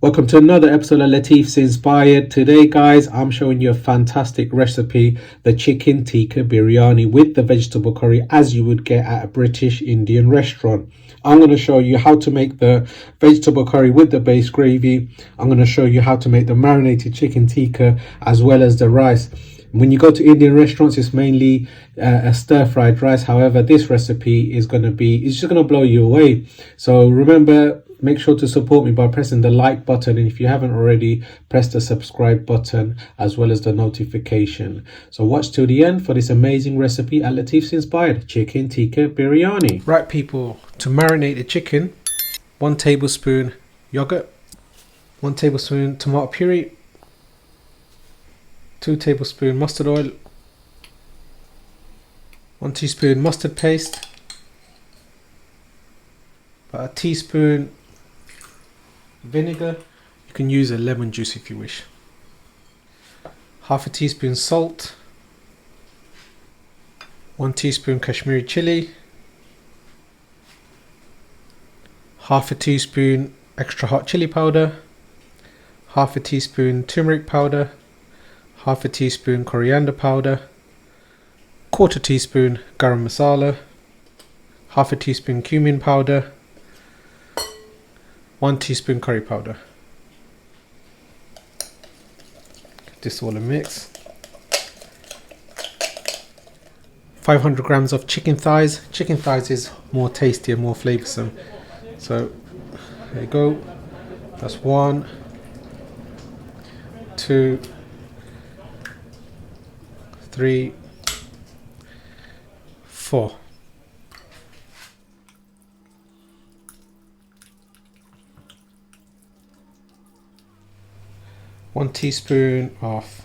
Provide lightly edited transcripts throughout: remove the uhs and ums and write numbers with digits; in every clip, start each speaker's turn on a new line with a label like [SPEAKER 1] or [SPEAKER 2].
[SPEAKER 1] Welcome to another episode of Latif's Inspired. Today, guys, I'm showing you a fantastic recipe, the chicken tikka biryani with the vegetable curry, as you would get at a British Indian restaurant. I'm going to show you how to make the vegetable curry with the base gravy. I'm going to show you how to make the marinated chicken tikka as well as the rice. When you go to Indian restaurants, it's mainly a stir-fried rice. However, this recipe is it's just going to blow you away. So remember, make sure to support me by pressing the like button, and if you haven't already, press the subscribe button as well as the notification. So watch till the end for this amazing recipe at Latif's Inspired Chicken Tikka Biryani. Right, people, to marinate the chicken, 1 tablespoon yogurt, 1 tablespoon tomato puree, 2 tablespoon mustard oil, 1 teaspoon mustard paste, about a teaspoon vinegar. You can use a lemon juice if you wish. Half a teaspoon salt, 1 teaspoon Kashmiri chili, half a teaspoon extra hot chili powder, half a teaspoon turmeric powder, half a teaspoon coriander powder, quarter teaspoon garam masala, half a teaspoon cumin powder, 1 teaspoon curry powder. Give this all a mix. 500 grams of chicken thighs. Chicken thighs is more tasty and more flavoursome. So there you go. That's 1, 2, 3, 4. One teaspoon of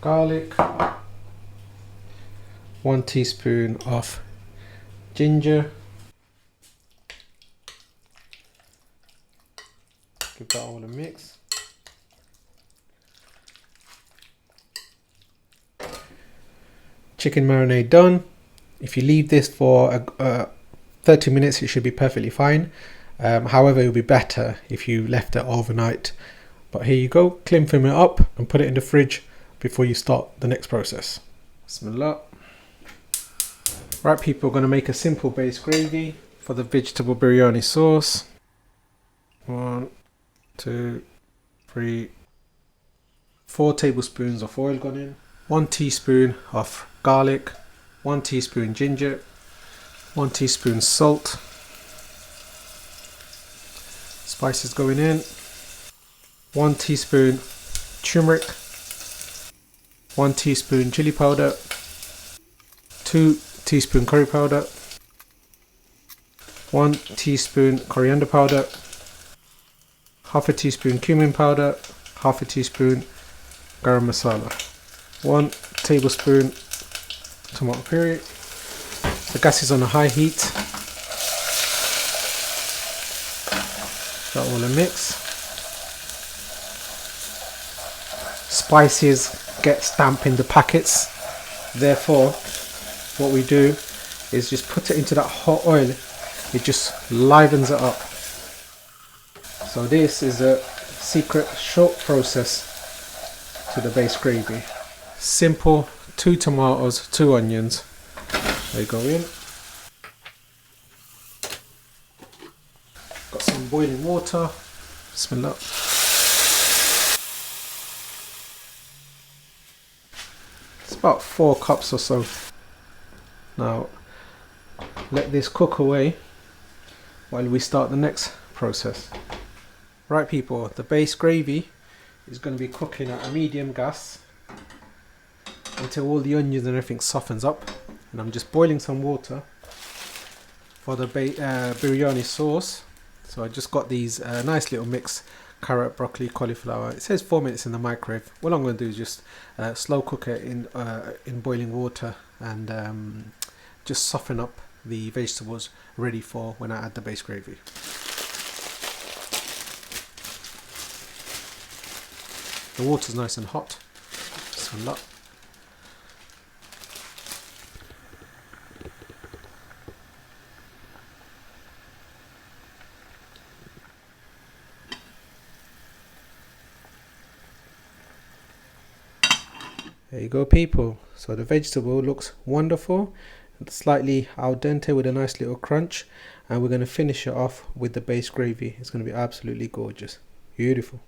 [SPEAKER 1] garlic, 1 teaspoon of ginger. Give that all a mix. Chicken marinade done. If you leave this for 30 minutes, it should be perfectly fine. However, it would be better if you left it overnight. But here you go, cling film it up and put it in the fridge before you start the next process. Bismillah. Right, people, we're going to make a simple base gravy for the vegetable biryani sauce. 1, 2, 3, 4 tablespoons of oil gone in, 1 teaspoon of garlic, 1 teaspoon ginger, 1 teaspoon salt, spices going in, 1 teaspoon turmeric, 1 teaspoon chili powder, 2 teaspoon curry powder, 1 teaspoon coriander powder, half a teaspoon cumin powder, half a teaspoon garam masala, 1 tablespoon tomato puree. The gas is on a high heat. That all a mix. Spices get stamped in the packets, therefore what we do is just put it into that hot oil. It just livens it up. So this is a secret short process to the base gravy. Simple: 2 tomatoes, 2 onions. They go in. Got some boiling water. Bismillah. It's about 4 cups or so. Now let this cook away while we start the next process. Right, people, the base gravy is going to be cooking at a medium gas until all the onions and everything softens up. And I'm just boiling some water for the biryani sauce. So I just got these nice little mix: carrot, broccoli, cauliflower. It says 4 minutes in the microwave. What I'm going to do is just slow cook it in boiling water and just soften up the vegetables ready for when I add the base gravy. The water's nice and hot. Bismillah. There you go, people. So the vegetable looks wonderful, slightly al dente with a nice little crunch, and we're going to finish it off with the base gravy. It's going to be absolutely gorgeous. Beautiful.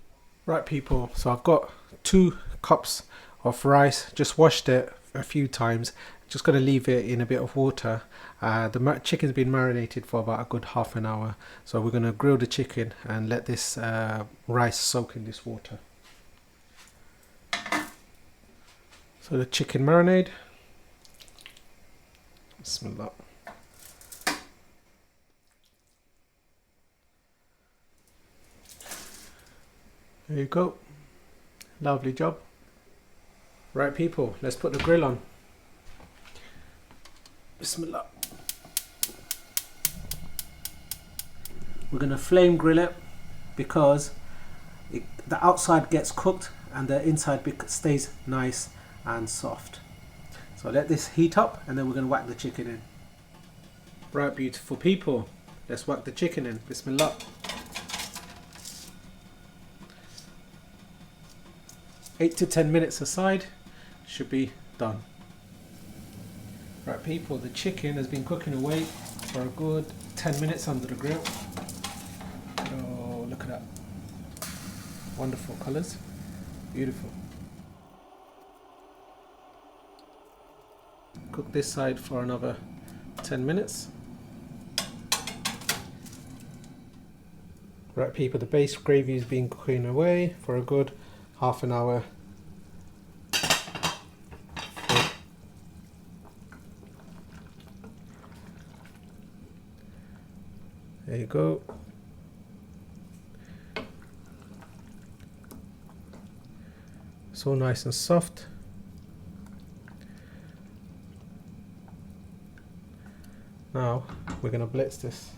[SPEAKER 1] Right, people, so I've got 2 cups of rice, just washed it a few times. Just going to leave it in a bit of water. The chicken's been marinated for about a good half an hour, so we're going to grill the chicken and let this rice soak in this water. So the chicken marinade. Bismillah. There you go. Lovely job. Right, people, let's put the grill on. Bismillah. We're going to flame grill it because the outside gets cooked and the inside stays nice and soft. So let this heat up and then we're going to whack the chicken in. Right, beautiful people, let's whack the chicken in. Bismillah. Eight to 10 minutes aside, should be done. Right, people, the chicken has been cooking away for a good 10 minutes under the grill. Oh, look at that. Wonderful colours. Beautiful. Cook this side for another 10 minutes. Right, people, the base gravy has been cooking away for a good half an hour. There you go. So nice and soft. Now we're going to blitz this.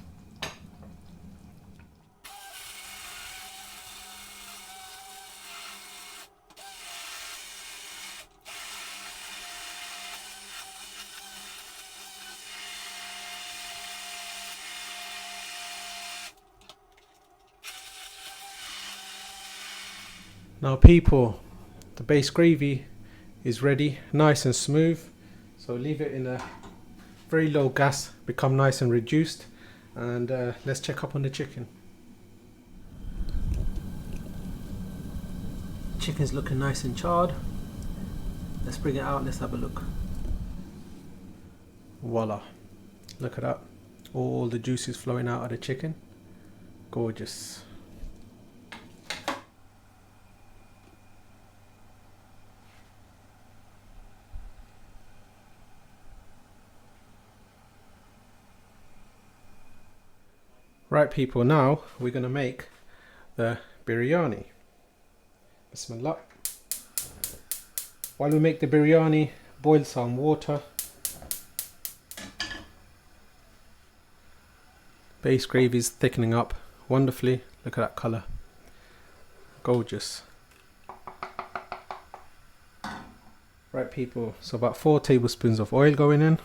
[SPEAKER 1] Now, people, the base gravy is ready, nice and smooth. So leave it in a very low gas, become nice and reduced, and let's check up on the chicken. Chicken's looking nice and charred. Let's bring it out, let's have a look. Voila, look at that, all the juices flowing out of the chicken. Gorgeous. Right, people, now we're going to make the biryani. Bismillah. While we make the biryani, boil some water. Base gravy is thickening up wonderfully. Look at that colour. Gorgeous. Right, people, so about 4 tablespoons of oil going in.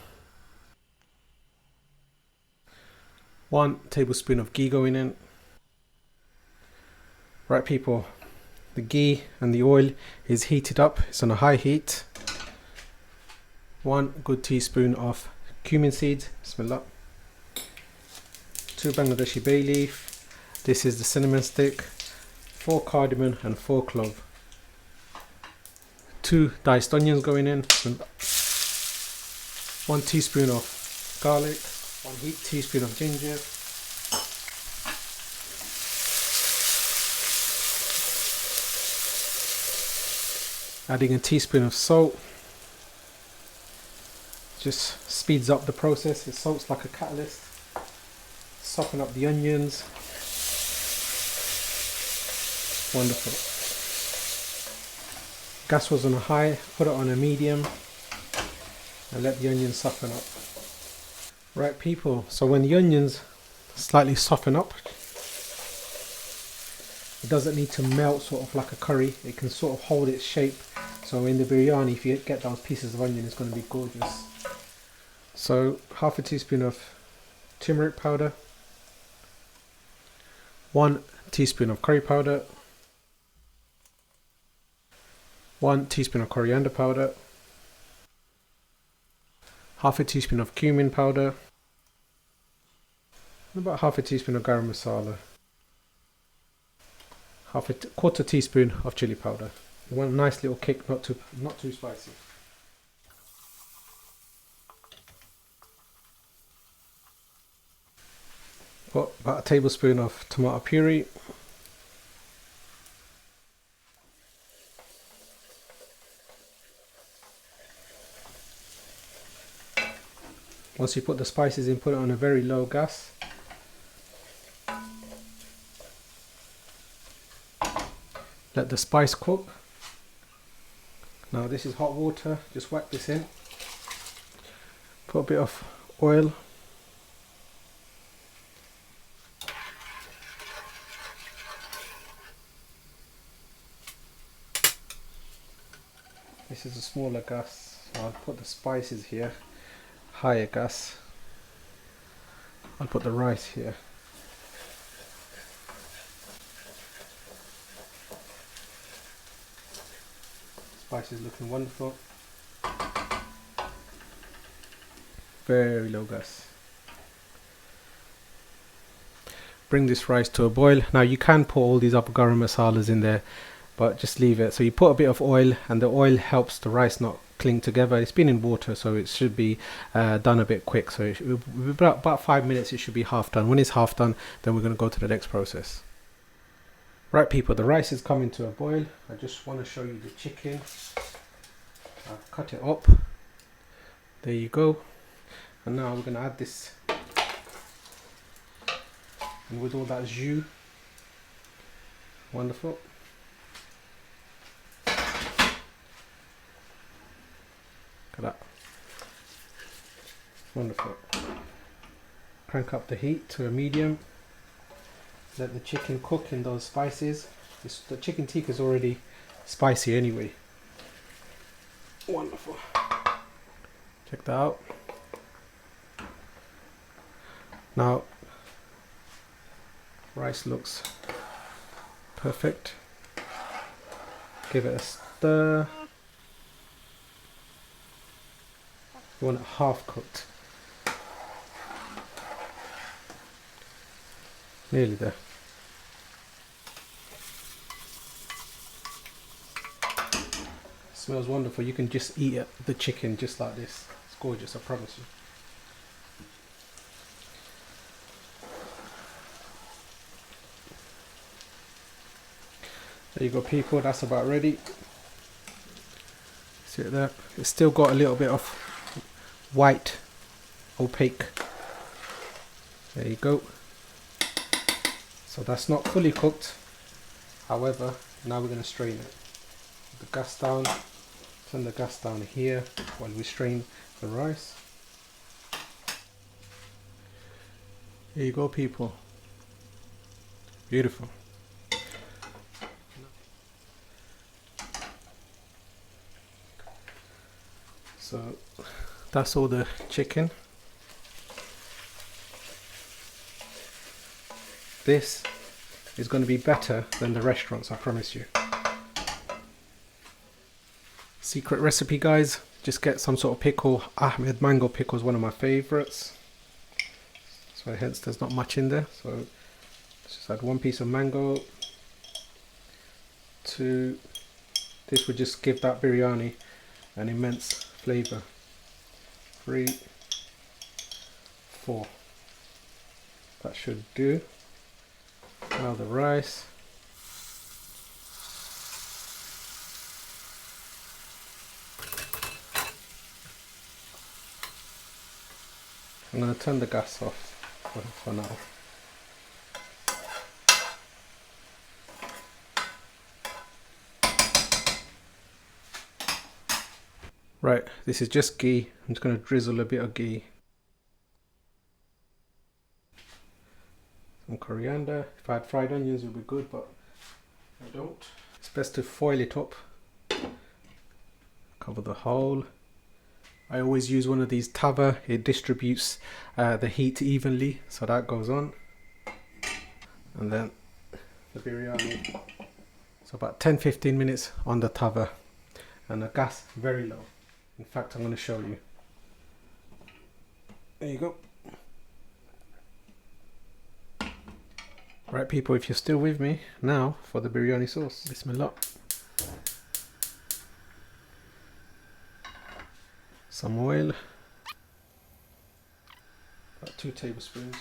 [SPEAKER 1] 1 tablespoon of ghee going in. Right, people, the ghee and the oil is heated up, it's on a high heat. 1 good teaspoon of cumin seeds, bismillah. 2 Bangladeshi bay leaf, this is the cinnamon stick, 4 cardamom and 4 clove. 2 diced onions going in, 1 teaspoon of garlic, 1 teaspoon of ginger, adding a teaspoon of salt. Just speeds up the process. Salt's like a catalyst. Soften up the onions. Wonderful. Gas was on a high, put it on a medium and let the onions soften up. Right, people, so when the onions slightly soften up, it doesn't need to melt sort of like a curry, it can sort of hold its shape. So in the biryani, if you get those pieces of onion, it's going to be gorgeous. So half a teaspoon of turmeric powder, 1 teaspoon of curry powder, 1 teaspoon of coriander powder, half a teaspoon of cumin powder, and about half a teaspoon of garam masala, quarter teaspoon of chili powder. You want a nice little kick, not too spicy. Put about a tablespoon of tomato puree. Once you put the spices in, put it on a very low gas. Let the spice cook. Now this is hot water, just whack this in. Put a bit of oil. This is a smaller gas, so I'll put the spices here. Higher gas. I'll put the rice here. Spice is looking wonderful. Very low gas. Bring this rice to a boil. Now you can put all these other garam masalas in there, but just leave it. So you put a bit of oil, and the oil helps the rice not cling together. It's been in water, so it should be done a bit quick. So it should be about 5 minutes, it should be half done. When it's half done, then we're going to go to the next process. Right people, the rice is coming to a boil. I just want to show you the chicken. I've cut it up. There you go. And now we're going to add this. And with all that jus, wonderful. Look at that. Wonderful. Crank up the heat to a medium. Let the chicken cook in those spices. The chicken tikka is already spicy anyway. Wonderful. Check that out. Now, rice looks perfect. Give it a stir. You want it half cooked. Nearly there. Smells wonderful. You can just eat it, the chicken just like this. It's gorgeous, I promise you. There you go people, that's about ready. See it there? It's still got a little bit of white, opaque. There you go. So that's not fully cooked. However, now we're going to strain it. Put the gas down. Turn the gas down here while we strain the rice. There you go people. Beautiful. So that's all the chicken. This is going to be better than the restaurants, I promise you. Secret recipe guys, just get some sort of pickle. Ahmed mango pickle is one of my favorites. So hence there's not much in there. So let's just add 1 piece of mango. 2. This would just give that biryani an immense flavour. 3, 4. That should do. Now the rice. I'm going to turn the gas off for now. Right, this is just ghee. I'm just going to drizzle a bit of ghee. Some coriander. If I had fried onions it would be good, but I don't. It's best to foil it up. Cover the whole. I always use one of these tava. It distributes the heat evenly, so that goes on. And then the biryani. So about 10-15 minutes on the tava. and the gas very low. In fact, I'm going to show you. There you go. Right people, if you're still with me, now for the biryani sauce. Bismillah. Some oil. About 2 tablespoons.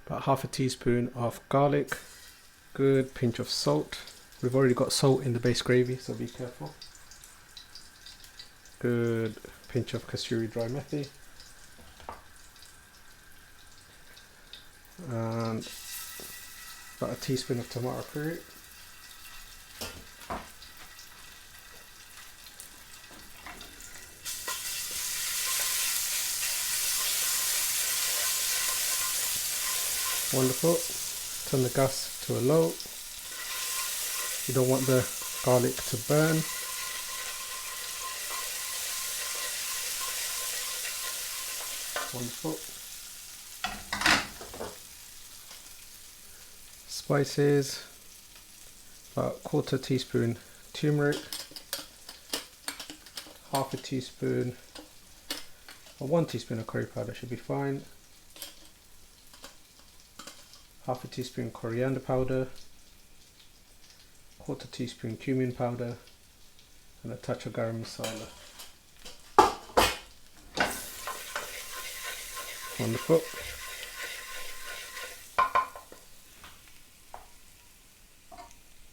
[SPEAKER 1] About half a teaspoon of garlic. Good pinch of salt. We've already got salt in the base gravy, so be careful. Good pinch of Kashmiri dry methi. And about a teaspoon of Tomato Puree. Wonderful. Turn the gas to a low. You don't want the garlic to burn. Wonderful. Spices. About 1/4 teaspoon turmeric. Half a teaspoon or 1 teaspoon of curry powder should be fine. Half a teaspoon coriander powder. 1/4 teaspoon cumin powder, and a touch of garam masala. Wonderful.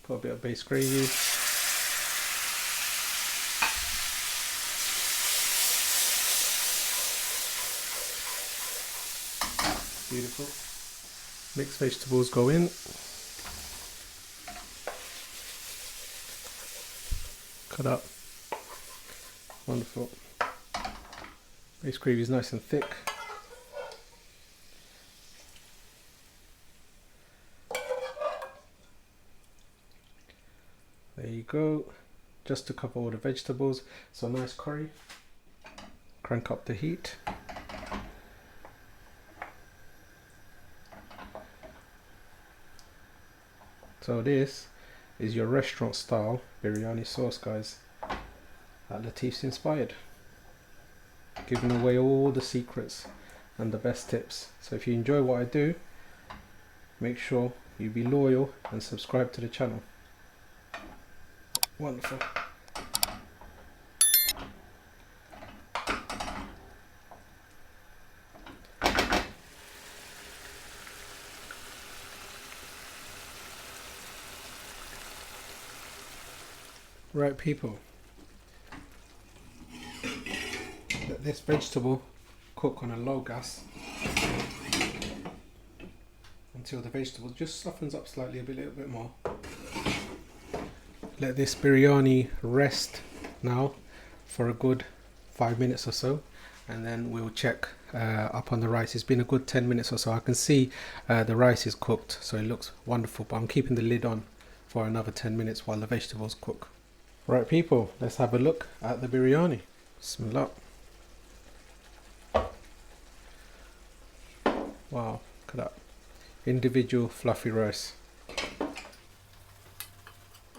[SPEAKER 1] Put a bit of base gravy. Beautiful. Mixed vegetables go in. Cut up. Wonderful. Base gravy is nice and thick. There you go. Just to cover all the vegetables. So nice curry. Crank up the heat. So this is your restaurant style biryani sauce, guys, that Latif's inspired, giving away all the secrets and the best tips. So if you enjoy what I do, make sure you be loyal and subscribe to the channel. Wonderful. Right people, let this vegetable cook on a low gas until the vegetable just softens up slightly, a little bit more. Let this biryani rest now for a good 5 minutes or so, and then we'll check up on the rice. It's been a good 10 minutes or so. I can see the rice is cooked, so it looks wonderful, but I'm keeping the lid on for another 10 minutes while the vegetables cook. Right people, let's have a look at the biryani. Bismillah. Wow, look at that. Individual fluffy rice.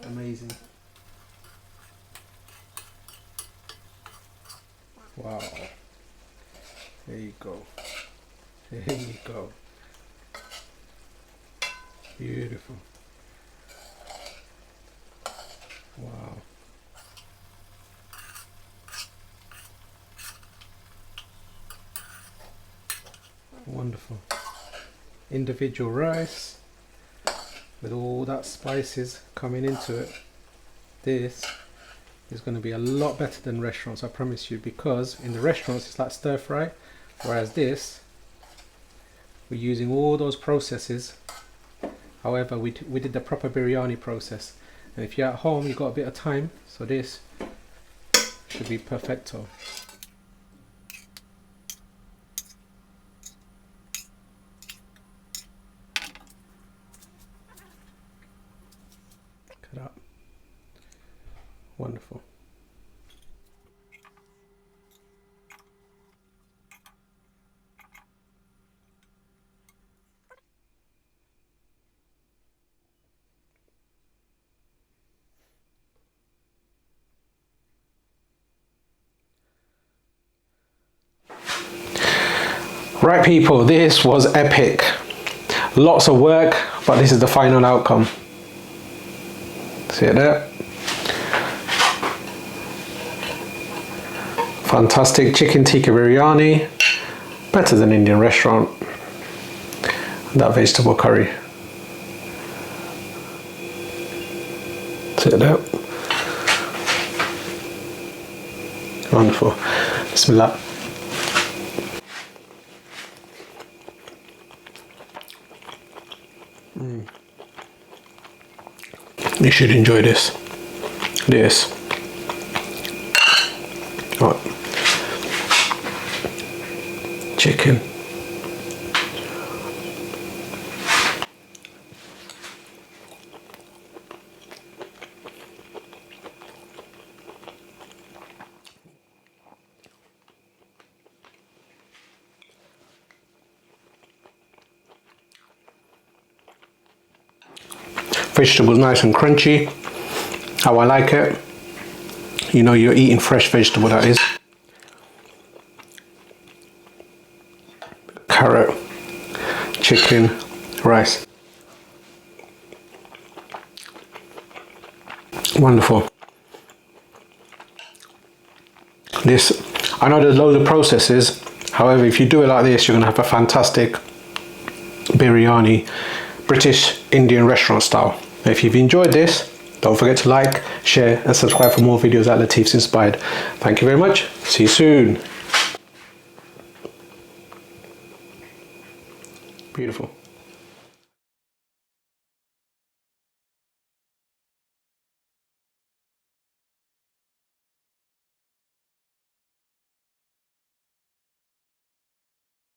[SPEAKER 1] Amazing. Wow. There you go. There you go. Beautiful. Wow. Wonderful. Individual rice with all that spices coming into it. This is going to be a lot better than restaurants, I promise you, because in the restaurants it's like stir fry, whereas this, we're using all those processes. However, we did the proper biryani process, and if you're at home you've got a bit of time, so this should be perfecto. Cut up. Wonderful. Right people, this was epic. Lots of work, but this is the final outcome. See it there? Fantastic chicken tikka biryani. Better than Indian restaurant. That vegetable curry. See it there? Wonderful. Bismillah. You should enjoy this. Right. Chicken. Vegetables nice and crunchy, how I like it. You know you're eating fresh vegetable, that is. Carrot, chicken, rice. Wonderful. This, I know there's loads of processes, however if you do it like this you're going to have a fantastic biryani, British Indian restaurant style. If you've enjoyed this, don't forget to like, share and subscribe for more videos at Latif's Inspired. Thank you very much. See you soon. Beautiful.